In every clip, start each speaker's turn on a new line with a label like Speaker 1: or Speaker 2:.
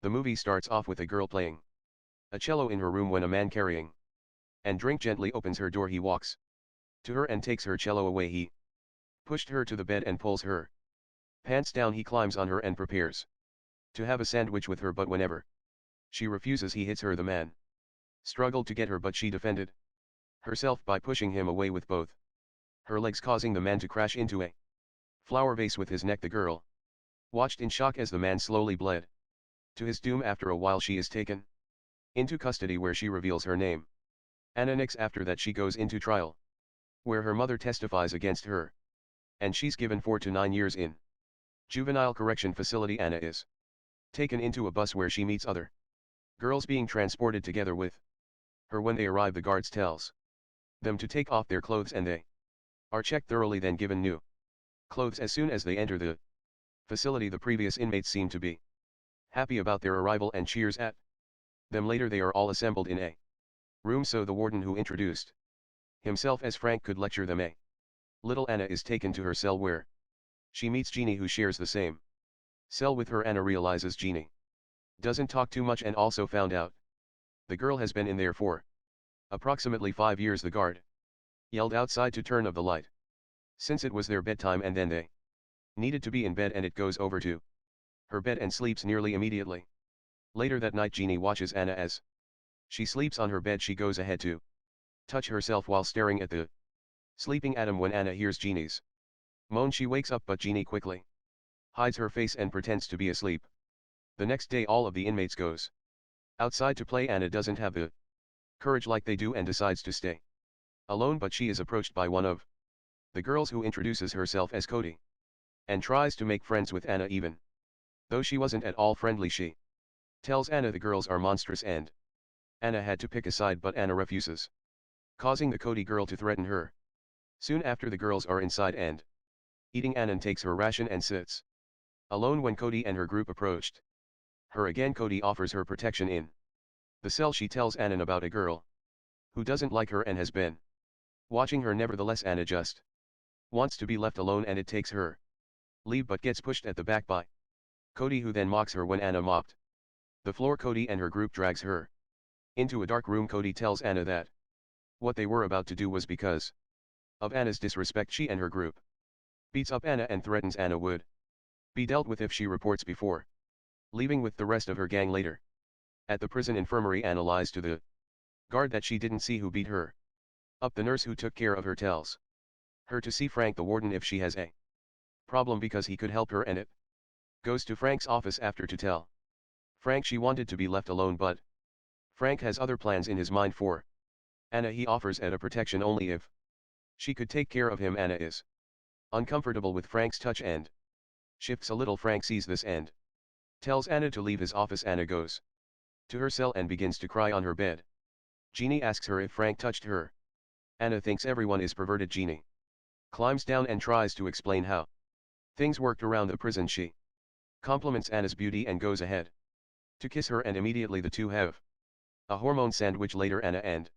Speaker 1: The movie starts off with a girl playing a cello in her room when a man carrying and drink gently opens her door. He walks to her and takes her cello away. He pushed her to the bed and pulls her pants down. He climbs on her and prepares to have a sandwich with her, but whenever she refuses he hits her. The man struggled to get her, but she defended herself by pushing him away with both her legs, causing the man to crash into a flower vase with his neck. The girl watched in shock as the man slowly bled to his doom. After a while she is taken into custody, where she reveals her name, Anna. Next after that she goes into trial, where her mother testifies against her, and she's given 4 to 9 years in juvenile correction facility. Anna is taken into a bus where she meets other girls being transported together with her. When they arrive, the guards tells them to take off their clothes, and they are checked thoroughly, then given new clothes as soon as they enter the facility. The previous inmates seem to be happy about their arrival and cheers at them. Later they are all assembled in a room so the warden, who introduced himself as Frank, could lecture them a little. Anna is taken to her cell, where she meets Jeannie, who shares the same cell with her. Anna realizes Jeannie doesn't talk too much and also found out the girl has been in there for approximately 5 years. The guard yelled outside to turn off the light, since it was their bedtime, and then they needed to be in bed, and it goes over to her bed and sleeps nearly immediately. Later that night Jeannie watches Anna as she sleeps on her bed. She goes ahead to touch herself while staring at the sleeping Adam. When Anna hears Jeannie's moan she wakes up, but Jeannie quickly hides her face and pretends to be asleep. The next day all of the inmates goes outside to play. Anna doesn't have the courage like they do and decides to stay alone, but she is approached by one of the girls, who introduces herself as Cody and tries to make friends with Anna. Even though she wasn't at all friendly, she tells Anna the girls are monstrous and Anna had to pick a side, but Anna refuses, causing the Cody girl to threaten her. Soon after the girls are inside and eating. Anna takes her ration and sits alone when Cody and her group approached her again. Cody offers her protection in the cell. She tells Anna about a girl who doesn't like her and has been watching her. Nevertheless Anna just wants to be left alone, and it takes her leave, but gets pushed at the back by Cody, who then mocks her. When Anna mopped the floor, Cody and her group drags her into a dark room. Cody tells Anna that what they were about to do was because of Anna's disrespect. She and her group beats up Anna and threatens Anna would be dealt with if she reports before leaving with the rest of her gang. Later at the prison infirmary, Anna lies to the guard that she didn't see who beat her up. The nurse who took care of her tells her to see Frank, the warden, if she has a problem, because he could help her, and it goes to Frank's office after to tell Frank she wanted to be left alone, but Frank has other plans in his mind for Anna. He offers Anna protection only if she could take care of him. Anna is uncomfortable with Frank's touch and shifts a little. Frank sees this and tells Anna to leave his office. Anna goes to her cell and begins to cry on her bed. Jeannie asks her if Frank touched her. Anna thinks everyone is perverted. Jeannie climbs down and tries to explain how things worked around the prison. She compliments Anna's beauty and goes ahead to kiss her, and immediately the two have a hormone sandwich. Later Anna and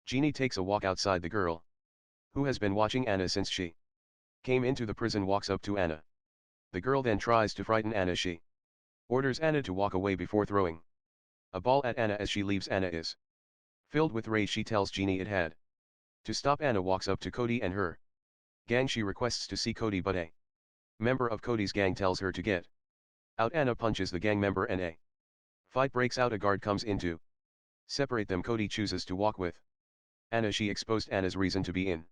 Speaker 1: Jeannie takes a walk outside. The girl who has been watching Anna since she came into the prison walks up to Anna. The girl then tries to frighten Anna. She orders Anna to walk away before throwing a ball at Anna. As she leaves, Anna is filled with rage. She tells Jeannie it had to stop. Anna walks up to Cody and her gang. She requests to see Cody, but a member of Cody's gang tells her to get out. Anna punches the gang member and a fight breaks out. A guard comes in to separate them. Cody chooses to walk with Anna. She exposed Anna's reason to be in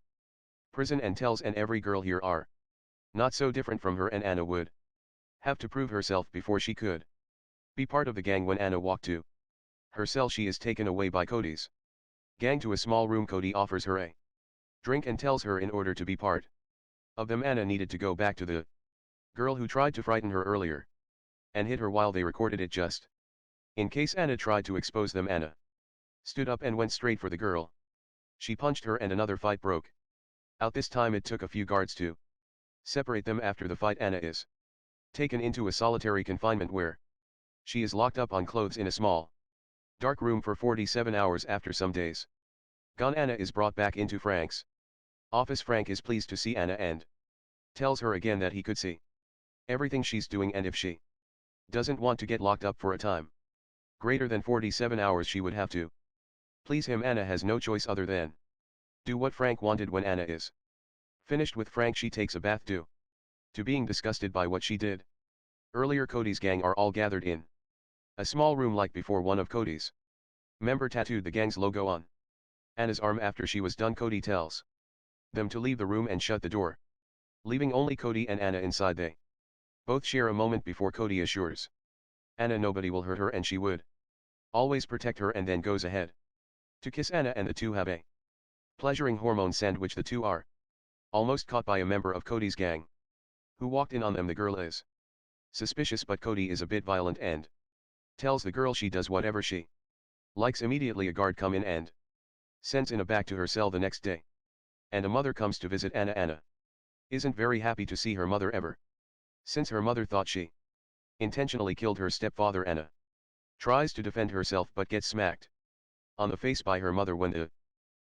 Speaker 1: prison and tells Anna every girl here are not so different from her, and Anna would have to prove herself before she could be part of the gang. When Anna walked to her cell, she is taken away by Cody's gang to a small room. Cody offers her a drink and tells her in order to be part of them, Anna needed to go back to the girl who tried to frighten her earlier and hit her while they recorded it, just in case Anna tried to expose them. Anna stood up and went straight for the girl. She punched her and another fight broke out. This time it took a few guards to separate them. After the fight, Anna is taken into a solitary confinement where she is locked up on clothes in a small dark room for 47 hours. After some days gone, Anna is brought back into Frank's office. Frank is pleased to see Anna and tells her again that he could see everything she's doing, and if she Doesn't want to get locked up for a time greater than 47 hours she would have to please him. Anna has no choice other than do what Frank wanted. When Anna is finished with Frank, she takes a bath due to being disgusted by what she did earlier. Cody's gang are all gathered in a small room like before. One of Cody's member tattooed the gang's logo on Anna's arm. After she was done, Cody tells them to leave the room and shut the door, leaving only Cody and Anna inside. They both share a moment before Cody assures Anna nobody will hurt her and she would always protect her, and then goes ahead to kiss Anna, and the two have a pleasuring hormone sandwich. The two are almost caught by a member of Cody's gang who walked in on them. The girl is suspicious, but Cody is a bit violent and tells the girl she does whatever she likes. Immediately a guard come in and sends Anna back to her cell the next day, and a mother comes to visit Anna. Anna isn't very happy to see her mother ever since her mother thought she intentionally killed her stepfather. Anna tries to defend herself but gets smacked on the face by her mother. When the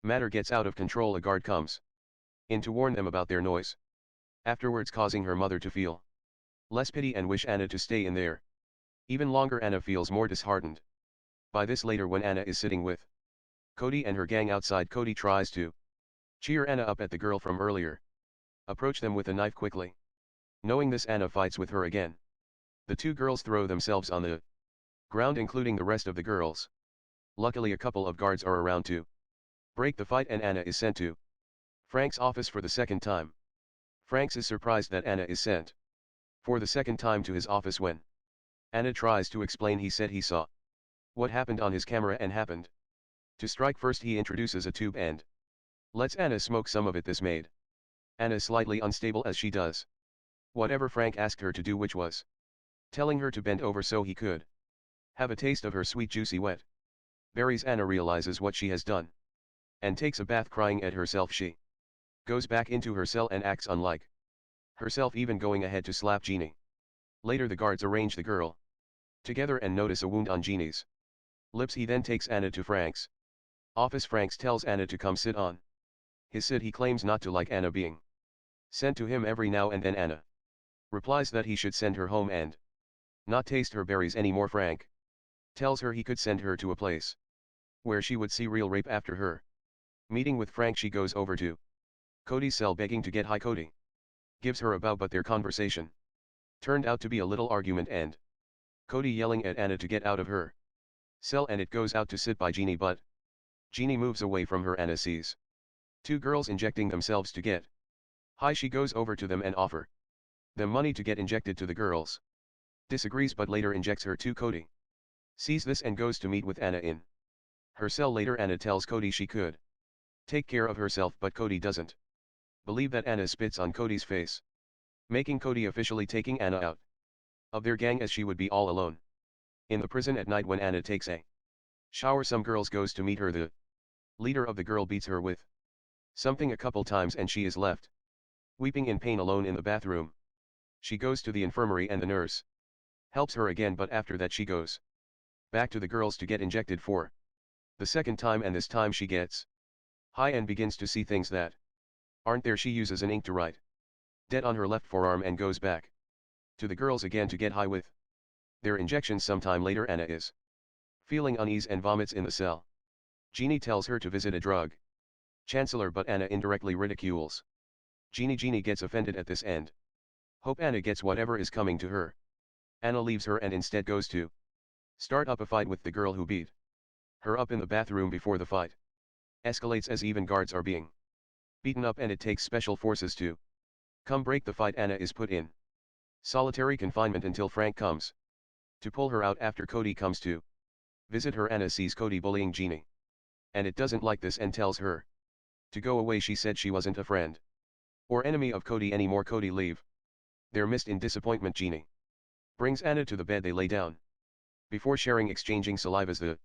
Speaker 1: matter gets out of control, a guard comes in to warn them about their noise, afterwards causing her mother to feel less pity and wish Anna to stay in there even longer. Anna feels more disheartened by this. Later, when Anna is sitting with Cody and her gang outside, Cody tries to cheer Anna up at the girl from earlier approach them with a knife quickly. Knowing this, Anna fights with her again. The two girls throw themselves on the ground, including the rest of the girls. Luckily, a couple of guards are around to break the fight, and Anna is sent to Frank's office for the second time. Frank is surprised that Anna is sent for the second time to his office. When Anna tries to explain, he said he saw what happened on his camera and happened to strike first. He introduces a tube and lets Anna smoke some of it. This made Anna slightly unstable as she does whatever Frank asked her to do, which was telling her to bend over so he could have a taste of her sweet juicy wet berries. Anna realizes what she has done and takes a bath, crying at herself. She goes back into her cell and acts unlike herself, even going ahead to slap Jeannie. Later, the guards arrange the girl together and notice a wound on Jeannie's lips. He then takes Anna to Frank's office. Frank tells Anna to come sit on his seat. He claims not to like Anna being sent to him every now and then. Anna replies that he should send her home and not taste her berries anymore. Frank tells her he could send her to a place where she would see real rape. After her meeting with Frank, she goes over to Cody's cell begging to get high. Cody gives her a bow, but their conversation turned out to be a little argument, and Cody yelling at Anna to get out of her cell, and it goes out to sit by Jeannie, but Jeannie moves away from her. Anna sees two girls injecting themselves to get high. She goes over to them and offer them money to get injected. To the girls disagrees, but later injects her too. Cody sees this and goes to meet with Anna in her cell. Later, Anna tells Cody she could take care of herself, but Cody doesn't believe that. Anna spits on Cody's face, making Cody officially taking Anna out of their gang, as she would be all alone in the prison at night. When Anna takes a shower, some girls goes to meet her. The leader of the girl beats her with something a couple times, and she is left weeping in pain alone in the bathroom. She goes to the infirmary and the nurse helps her again, but after that she goes back to the girls to get injected for the second time, and this time she gets high and begins to see things that aren't there. She uses an ink to write dead on her left forearm and goes back to the girls again to get high with their injections. Sometime later, Anna is feeling unease and vomits in the cell. Jeannie tells her to visit a drug chancellor, but Anna indirectly ridicules Jeannie. Jeannie gets offended at this and hope Anna gets whatever is coming to her. Anna leaves her and instead goes to start up a fight with the girl who beat her up in the bathroom. Before the fight escalates, as even guards are being beaten up, and it takes special forces to come break the fight. Anna is put in solitary confinement until Frank comes to pull her out. After Cody comes to visit her, Anna sees Cody bullying Jeannie, and it doesn't like this and tells her to go away. She said she wasn't a friend or enemy of Cody anymore. Cody leave their midst in disappointment. Jeannie brings Anna to the bed. They lay down before exchanging salivas. The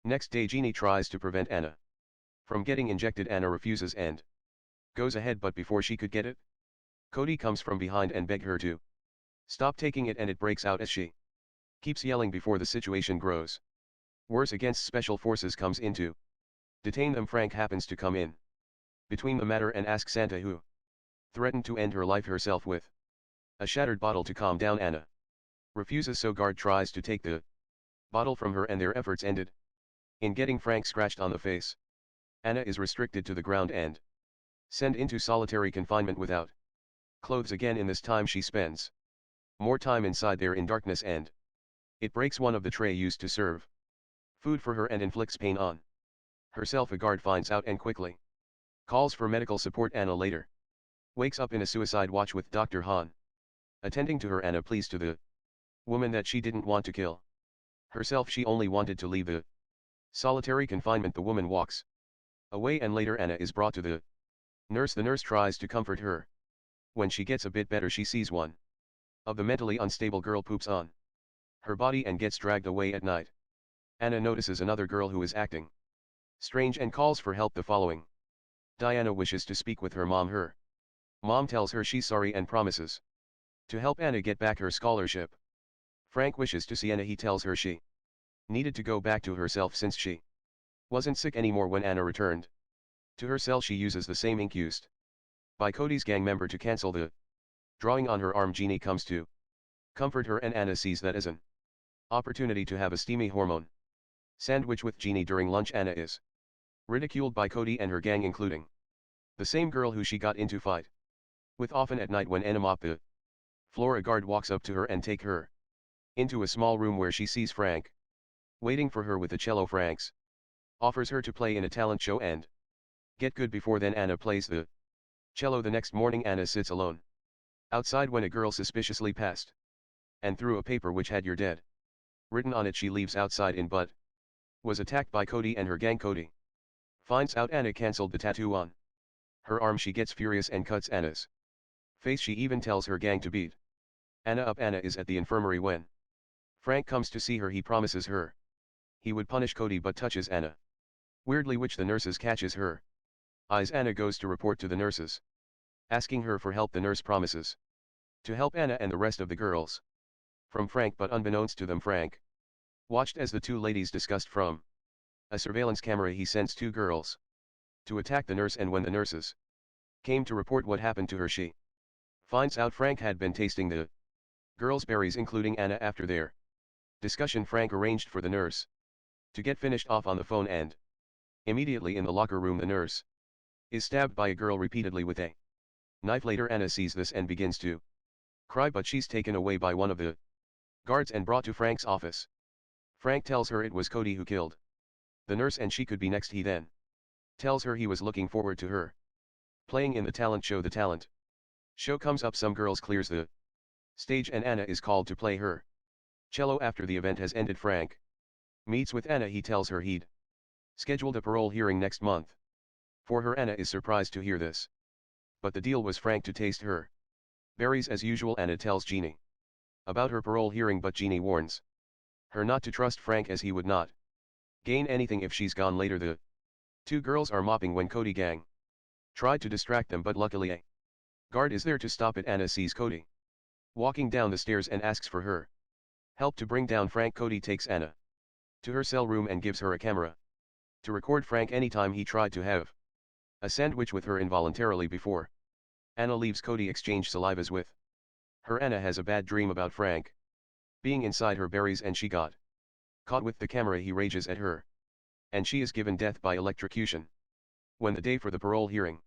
Speaker 1: next day, Jeannie tries to prevent Anna from getting injected. Anna refuses and goes ahead, but before she could get it, Cody comes from behind and begs her to stop taking it, and it breaks out as she keeps yelling. Before the situation grows worse, against special forces comes in to detain them. Frank happens to come in between the matter and asks Santa, who threatened to end her life herself with a shattered bottle, to calm down Anna. Refuses, so guard tries to take the bottle from her and their efforts ended in getting Frank scratched on the face. Anna is restricted to the ground and sent into solitary confinement without clothes again. In this time she spends more time inside there in darkness, and it breaks one of the tray used to serve food for her and inflicts pain on herself. A guard finds out and quickly calls for medical support. Anna later wakes up in a suicide watch with Dr. Hahn attending to her. Anna pleads to the woman that she didn't want to kill herself, she only wanted to leave the solitary confinement. The woman walks away and later Anna is brought to the nurse. The nurse tries to comfort her. When she gets a bit better, she sees one of the mentally unstable girl poops on her body and gets dragged away at night. Anna notices another girl who is acting strange and calls for help. The following Diana wishes to speak with her mom. Her mom tells her she's sorry and promises to help Anna get back her scholarship. Frank wishes to see Anna. He tells her she needed to go back to herself since she wasn't sick anymore. When Anna returned to her cell, she uses the same ink used by Cody's gang member to cancel the drawing on her arm. Jeannie comes to comfort her and Anna sees that as an opportunity to have a steamy hormone sandwich with Jeannie during lunch. Anna is ridiculed by Cody and her gang, including the same girl who she got into fight with often at night. When Anna mopped the floor, a guard walks up to her and take her into a small room where she sees Frank waiting for her with a cello. Frank's offers her to play in a talent show and get good. Before then Anna plays the cello. The next morning Anna sits alone outside when a girl suspiciously passed and threw a paper which had "You're dead" written on it. She leaves outside in but was attacked by Cody and her gang. Cody finds out Anna cancelled the tattoo on her arm. She gets furious and cuts Anna's face. She even tells her gang to beat Anna up. Anna is at the infirmary when Frank comes to see her. He promises her he would punish Cody but touches Anna weirdly, which the nurses catches her eyes. Anna goes to report to the nurses, asking her for help. The nurse promises to help Anna and the rest of the girls from Frank, but unbeknownst to them, Frank watched as the two ladies discussed from a surveillance camera. He sends two girls to attack the nurse, and when the nurses came to report what happened to her, she finds out Frank had been tasting the girls' berries, including Anna. After their discussion, Frank arranged for the nurse to get finished off on the phone, and immediately in the locker room the nurse is stabbed by a girl repeatedly with a knife. Later Anna sees this and begins to cry, but she's taken away by one of the guards and brought to Frank's office. Frank tells her it was Cody who killed the nurse and she could be next. He then tells her he was looking forward to her playing in the talent show. The talent show comes up, some girls clears the stage and Anna is called to play her cello. After the event has ended, Frank meets with Anna. He tells her he'd scheduled a parole hearing next month for her. Anna is surprised to hear this, but the deal was Frank to taste her berries as usual. Anna tells Jeannie about her parole hearing, but Jeannie warns her not to trust Frank as he would not gain anything if she's gone. Later the two girls are mopping when Cody gang tried to distract them, but luckily a guard is there to stop it. Anna sees Cody walking down the stairs and asks for her help to bring down Frank. Cody takes Anna to her cell room and gives her a camera to record Frank anytime he tried to have a sandwich with her involuntarily. Before Anna leaves, Cody exchange salivas with her. Anna has a bad dream about Frank being inside her berries and she got caught with the camera. He rages at her and she is given death by electrocution. When the day for the parole hearing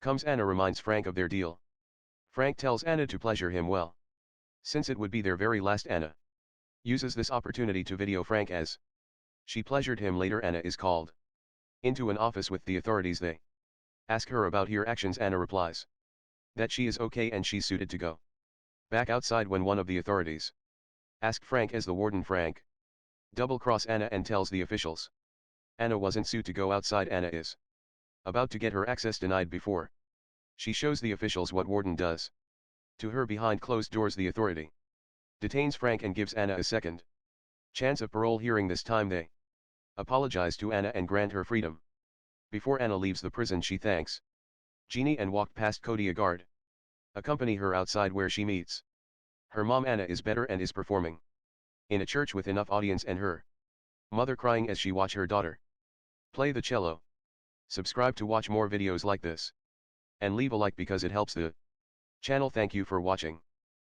Speaker 1: comes, Anna reminds Frank of their deal. Frank tells Anna to pleasure him well, since it would be their very last. Anna uses this opportunity to video Frank as she pleasured him. Later Anna is called into an office with the authorities. They ask her about her actions. Anna replies that she is okay and she's suited to go back outside. When one of the authorities asks Frank as the warden, Frank double-cross Anna and tells the officials Anna wasn't suited to go outside. Anna is about to get her access denied before she shows the officials what warden does to her behind closed doors. The authority detains Frank and gives Anna a second chance of parole hearing. This time they apologize to Anna and grant her freedom. Before Anna leaves the prison, she thanks Jeannie and walked past Cody. A guard accompany her outside where she meets her mom. Anna is better and is performing in a church with enough audience, and her mother crying as she watch her daughter play the cello. Subscribe to watch more videos like this and leave a like because it helps the channel. Thank you for watching.